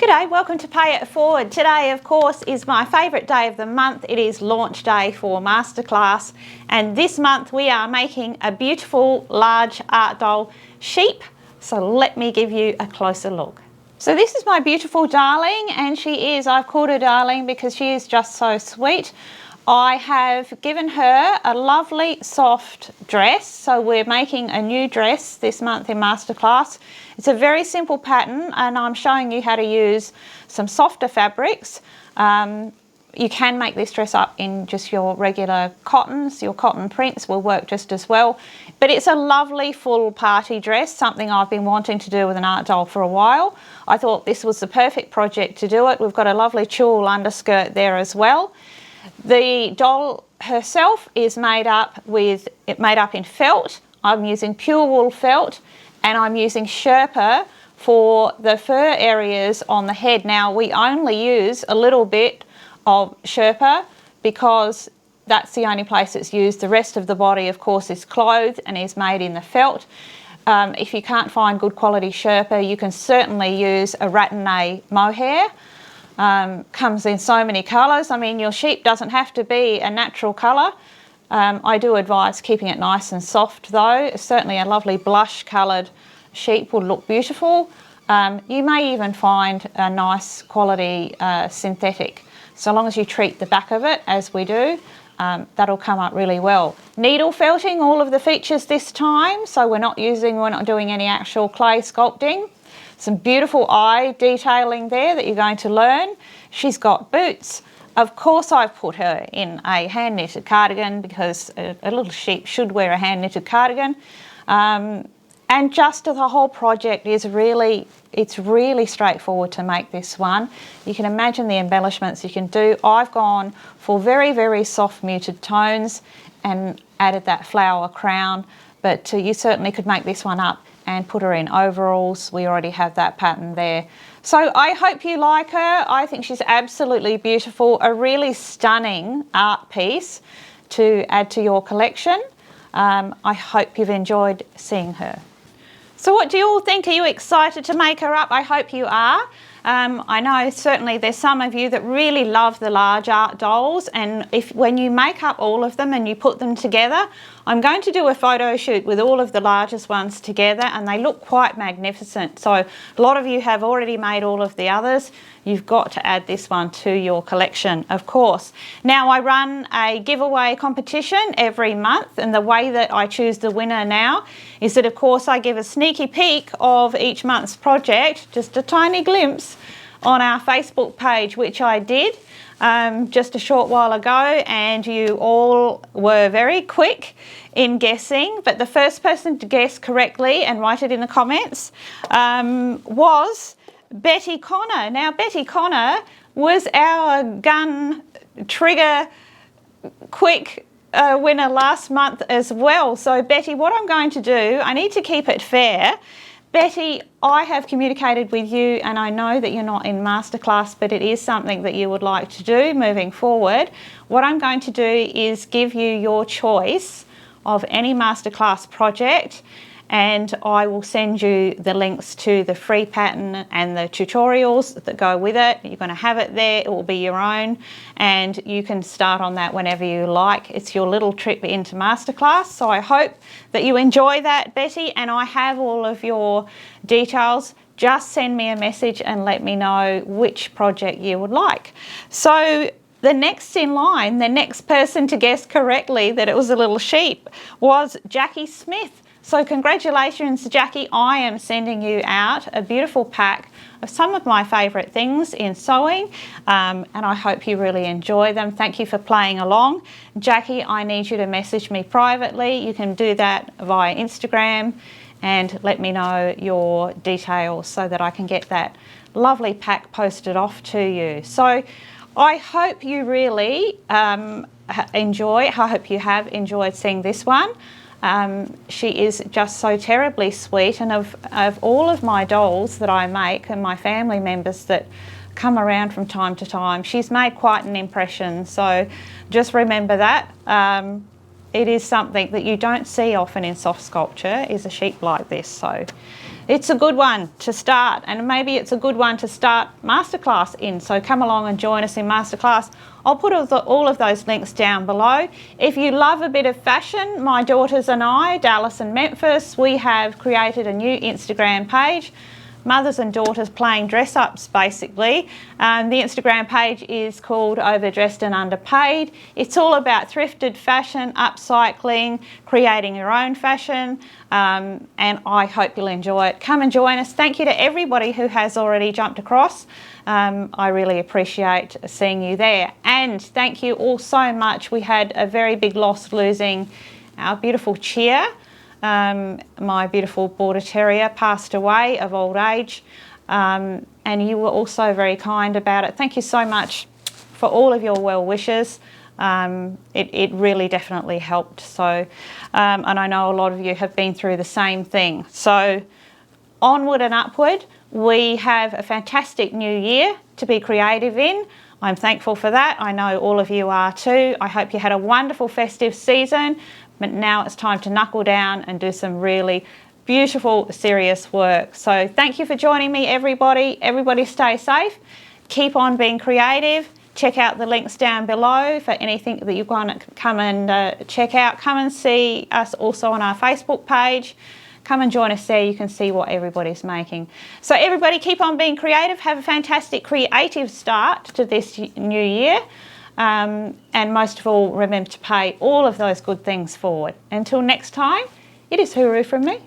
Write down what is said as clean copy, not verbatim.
G'day, welcome to Pay It Forward. Today, of course, is my favourite day of the month. It is launch day for Masterclass, and this month we are making a beautiful large art doll sheep. So let me give you a closer look. So this is my beautiful darling, and I've called her darling because she is just so sweet. I have given her a lovely soft dress, so we're making a new dress this month in Masterclass. It's a very simple pattern, and I'm showing you how to use some softer fabrics. You can make this dress up in just your regular cottons. Your cotton prints will work just as well. But it's a lovely full party dress, something I've been wanting to do with an art doll for a while. I thought this was the perfect project to do it. We've got a lovely tulle underskirt there as well. The doll herself is made up in felt. I'm using pure wool felt, and I'm using Sherpa for the fur areas on the head. Now we only use a little bit of Sherpa because that's the only place it's used. The rest of the body, of course, is clothed and is made in the felt. If you can't find good quality Sherpa, you can certainly use a rattan mohair. Comes in so many colours. I mean, your sheep doesn't have to be a natural colour. I do advise keeping it nice and soft though. Certainly a lovely blush coloured sheep would look beautiful. You may even find a nice quality synthetic. So long as you treat the back of it as we do, that'll come up really well. Needle felting all of the features this time, so we're not doing any actual clay sculpting. Some beautiful eye detailing there that you're going to learn. She's got boots. Of course I've put her in a hand knitted cardigan because a little sheep should wear a hand knitted cardigan. And just the whole project is it's really straightforward to make this one. You can imagine the embellishments you can do. I've gone for very, very soft muted tones and added that flower crown, but you certainly could make this one up and put her in overalls. We already have that pattern there. So I hope you like her. I think she's absolutely beautiful, a really stunning art piece to add to your collection. I hope you've enjoyed seeing her. So what do you all think? Are you excited to make her up? I hope you are. I know certainly there's some of you that really love the large art dolls, and when you make up all of them and you put them together, I'm going to do a photo shoot with all of the largest ones together, and they look quite magnificent. So a lot of you have already made all of the others. You've got to add this one to your collection, of course. Now I run a giveaway competition every month, and the way that I choose the winner now is that, of course, I give a sneaky peek of each month's project, just a tiny glimpse, on our Facebook page, which I did just a short while ago, and you all were very quick in guessing, but the first person to guess correctly and write it in the comments was Betty Connor. Now Betty Connor was our gun trigger quick winner last month as well. So Betty, what I'm going to do, I need to keep it fair. Betty, I have communicated with you, and I know that you're not in Masterclass, but it is something that you would like to do moving forward. What I'm going to do is give you your choice of any Masterclass project, and I will send you the links to the free pattern and the tutorials that go with it. You're going to have it there. It will be your own, and you can start on that whenever you like. It's your little trip into Masterclass. So I hope that you enjoy that, Betty, and I have all of your details. Just send me a message and let me know which project you would like. So the next in line, the next person to guess correctly that it was a little sheep was Jackie Smith. So congratulations, Jackie. I am sending you out a beautiful pack of some of my favourite things in sewing, and I hope you really enjoy them. Thank you for playing along. Jackie, I need you to message me privately. You can do that via Instagram and let me know your details so that I can get that lovely pack posted off to you. So I hope you really I hope you have enjoyed seeing this one. She is just so terribly sweet, and of all of my dolls that I make and my family members that come around from time to time, she's made quite an impression. So just remember that. It is something that you don't see often in soft sculpture, is a sheep like this. So it's a good one to start, and maybe it's a good one to start Masterclass in. So come along and join us in Masterclass. I'll put all of those links down below. If you love a bit of fashion, my daughters and I, Dallas and Memphis, we have created a new Instagram page, Mothers and Daughters Playing Dress-Ups, basically. The Instagram page is called Overdressed and Underpaid. It's all about thrifted fashion, upcycling, creating your own fashion, and I hope you'll enjoy it. Come and join us. Thank you to everybody who has already jumped across. I really appreciate seeing you there. And thank you all so much. We had a very big loss losing our beautiful Cheer. My beautiful Border Terrier passed away of old age, and you were also very kind about it. Thank you so much for all of your well wishes. It really definitely helped. So, and I know a lot of you have been through the same thing. So onward and upward. We have a fantastic new year to be creative in. I'm thankful for that. I know all of you are too. I hope you had a wonderful festive season. But now it's time to knuckle down and do some really beautiful, serious work. So thank you for joining me, everybody. Everybody stay safe. Keep on being creative. Check out the links down below for anything that you want to come and check out. Come and see us also on our Facebook page. Come and join us there. You can see what everybody's making. So everybody keep on being creative. Have a fantastic creative start to this new year. And most of all, remember to pay all of those good things forward. Until next time, it is hooroo from me.